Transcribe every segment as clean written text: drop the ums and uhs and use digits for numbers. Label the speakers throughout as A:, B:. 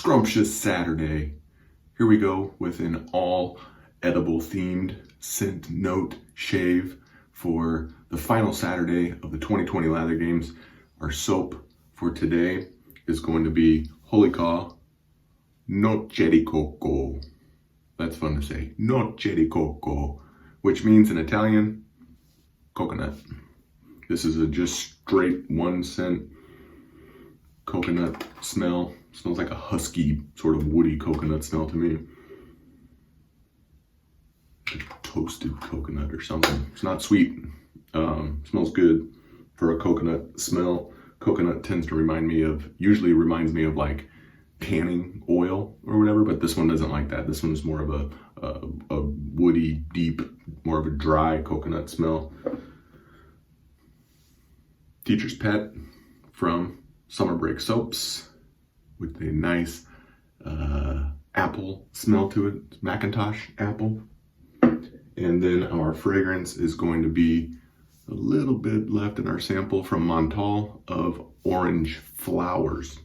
A: Scrumptious Saturday. Here we go with an all edible themed scent note shave for the final Saturday of the 2020 Lather Games. Our soap for today is going to be Holy Caw Noce di Coco. That's fun to say. Noce di Coco, which means in Italian, coconut. This is a just straight 1 cent coconut smell. Smells like a husky, sort of woody coconut smell to me. Like toasted coconut or something. It's not sweet. Smells good for a coconut smell. Coconut tends to usually reminds me of like tanning oil or whatever, but this one doesn't like that. This one's more of a woody, deep, more of a dry coconut smell. Teacher's Pet from Summer Break Soaps with a nice apple smell to it, Macintosh apple. And then our fragrance is going to be a little bit left in our sample from Montal of Orange Flowers.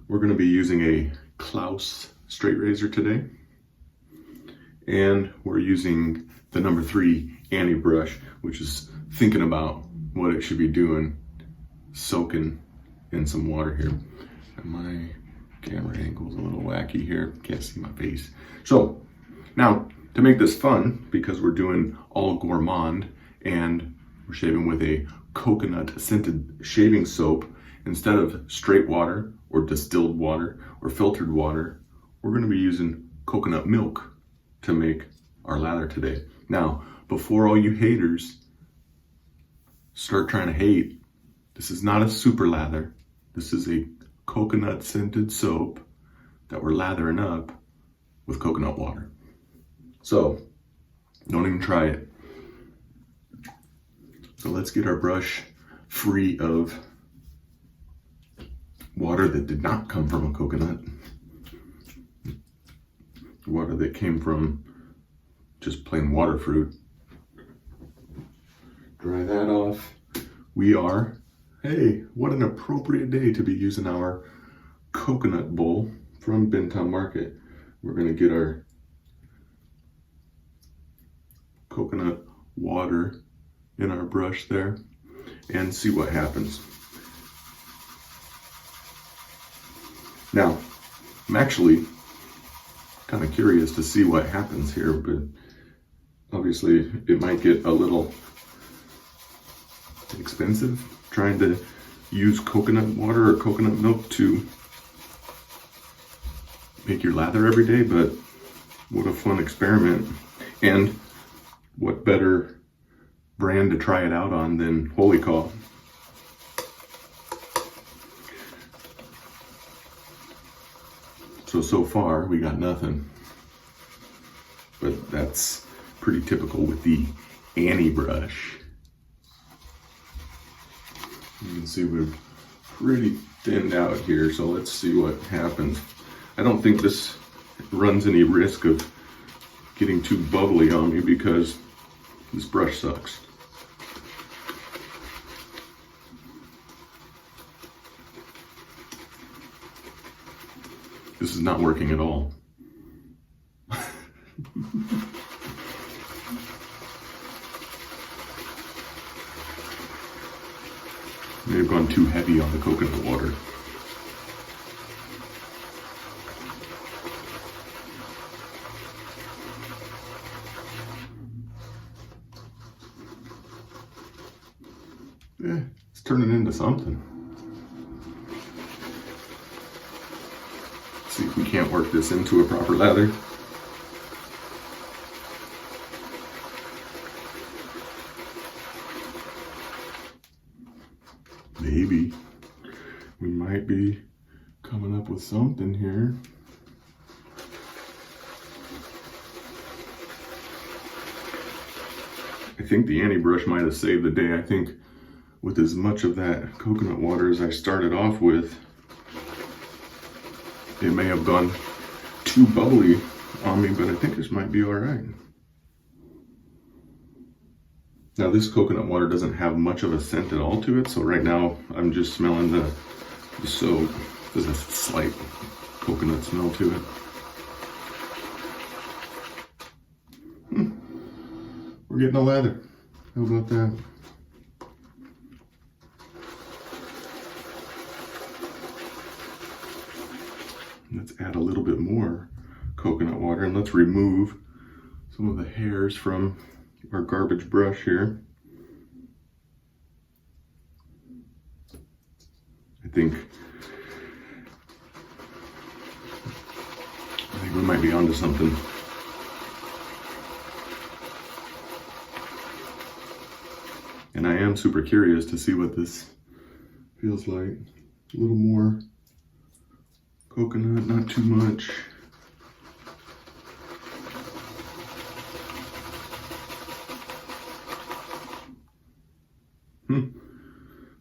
A: We're going to be using a Klaus straight razor today. And we're using the number 3 Annie brush, which is thinking about what it should be doing, soaking in some water here. And my camera angle's a little wacky here. Can't see my face. So now to make this fun, because we're doing all gourmand and we're shaving with a coconut scented shaving soap, instead of straight water or distilled water or filtered water, we're going to be using coconut milk to make our lather today. Now, before all you haters start trying to hate, this is not a super lather. This is a coconut scented soap that we're lathering up with coconut water. So don't even try it. So let's get our brush free of water that did not come from a coconut. Water that came from just plain water fruit. Dry that off. Hey, what an appropriate day to be using our coconut bowl from Benton Market. We're gonna get our coconut water in our brush there and see what happens. Now, I'm actually kind of curious to see what happens here, but obviously it might get a little expensive trying to use coconut water or coconut milk to make your lather every day, but what a fun experiment. And what better brand to try it out on than Holy Caw. So far we got nothing, but that's pretty typical with the Annie brush. You can see we're pretty thinned out here, so let's see what happens. I don't think this runs any risk of getting too bubbly on me because this brush sucks. This is not working at all. May have gone too heavy on the coconut water. It's turning into something. Let's see if we can't work this into a proper lather. Maybe. We might be coming up with something here. I think the Annie brush might have saved the day. I think with as much of that coconut water as I started off with, it may have gone too bubbly on me, but I think this might be all right. Now this coconut water doesn't have much of a scent at all to it, so right now I'm just smelling the soap. There's a slight coconut smell to it. We're getting a lather. How about that? Let's add a little bit more coconut water and let's remove some of the hairs from our garbage brush here. I think we might be onto something. And I am super curious to see what this feels like. A little more coconut, not too much.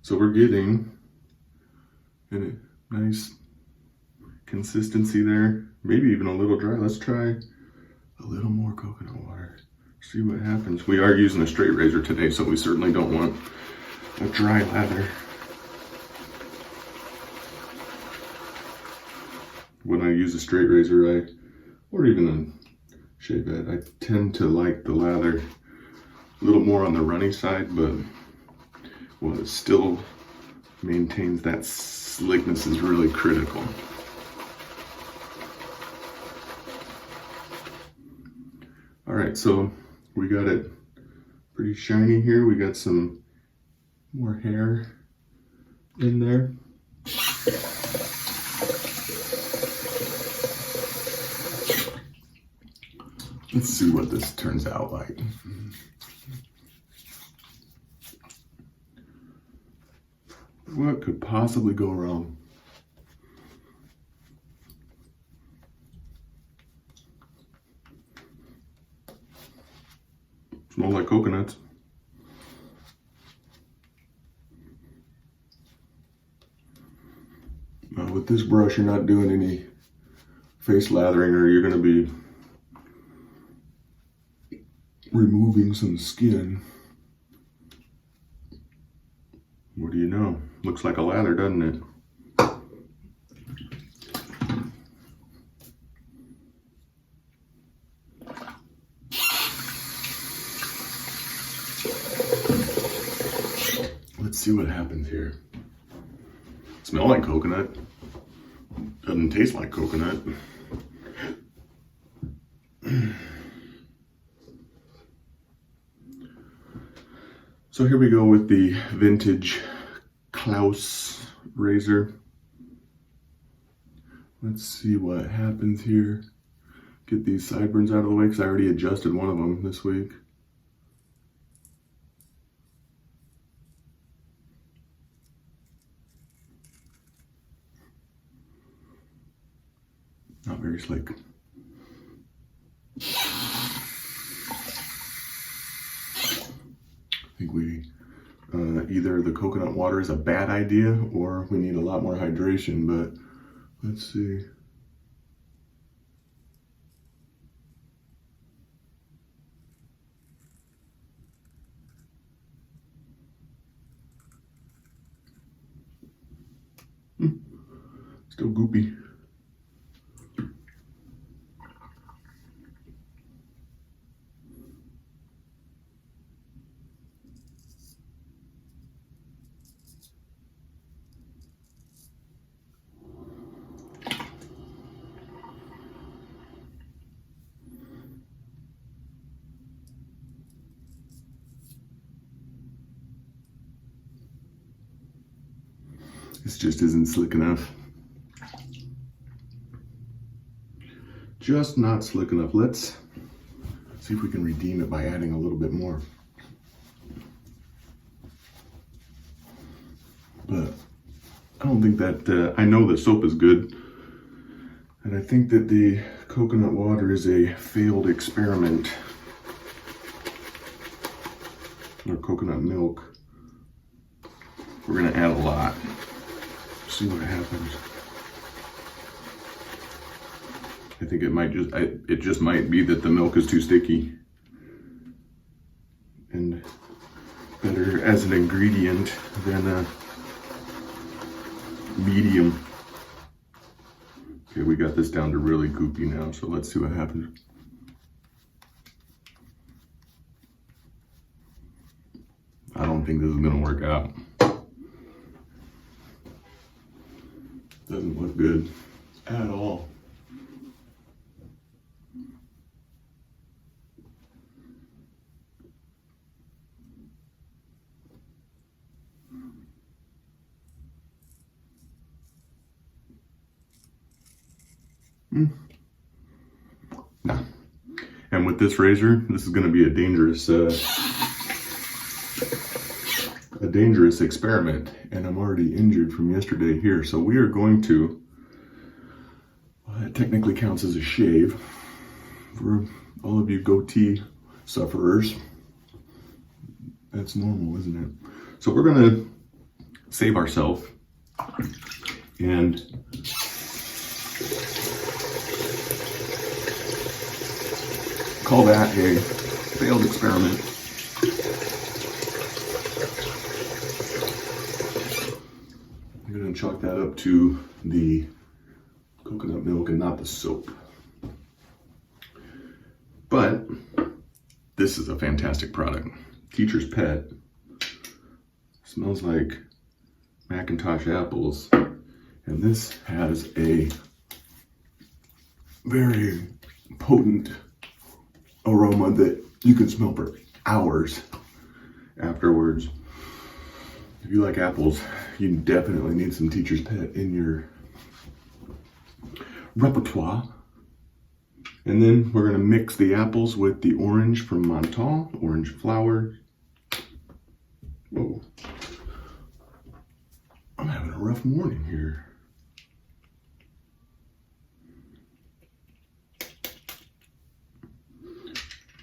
A: So we're getting a nice consistency there. Maybe even a little dry. Let's try a little more coconut water. See what happens. We are using a straight razor today, so we certainly don't want a dry lather. When I use a straight razor, or even a shave head, I tend to like the lather a little more on the runny side, but well, it still maintains that slickness is really critical. All right, so we got it pretty shiny here. We got some more hair in there. Let's see what this turns out like. What could possibly go wrong? Smell like coconuts. With this brush, you're not doing any face lathering, or you're going to be removing some skin. What do you know? Looks like a lather, doesn't it? Let's see what happens here. Smell like coconut. Doesn't taste like coconut. So here we go with the vintage Klaus razor. Let's see what happens here. Get these sideburns out of the way because I already adjusted one of them this week. Not very slick. I think we either the coconut water is a bad idea or we need a lot more hydration, but let's see. Still goopy. This just isn't slick enough. Just not slick enough. Let's see if we can redeem it by adding a little bit more. But I don't think that, I know the soap is good. And I think that the coconut water is a failed experiment. Or coconut milk. We're gonna add a lot. See what happens. I think it might just, it just might be that the milk is too sticky. And better as an ingredient than a medium. Okay, we got this down to really goopy now, so let's see what happens. I don't think this is gonna work out. Doesn't look good at all. No. And with this razor, this is going to be a dangerous experiment. And I'm already injured from yesterday here, so we are going to. It technically counts as a shave for all of you goatee sufferers. That's normal, isn't it? So we're going to save ourselves and call that a failed experiment. I'm going to chalk that up to the coconut milk and not the soap. But this is a fantastic product. Teacher's Pet. Smells like Macintosh apples. And this has a very potent aroma that you can smell for hours afterwards. If you like apples, you definitely need some Teacher's Pet in your repertoire. And then we're going to mix the apples with the orange from Montal, orange flower. Whoa. I'm having a rough morning here.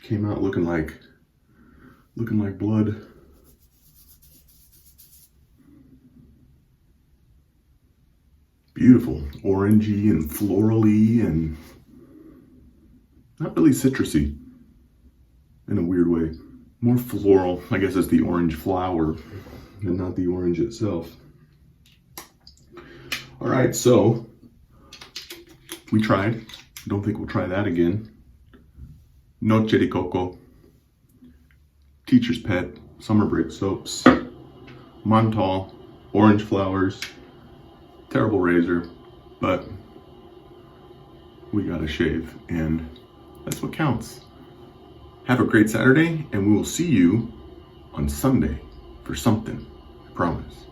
A: Came out looking like blood. Beautiful, orangey and florally and not really citrusy in a weird way. More floral, I guess it's the orange flower and not the orange itself. All right, so we tried. Don't think we'll try that again. Noche de Coco, Teacher's Pet, Summer Break Soaps, Montal, Orange Flowers, terrible razor, but we got a shave, and that's what counts. Have a great Saturday, and we will see you on Sunday for something, I promise.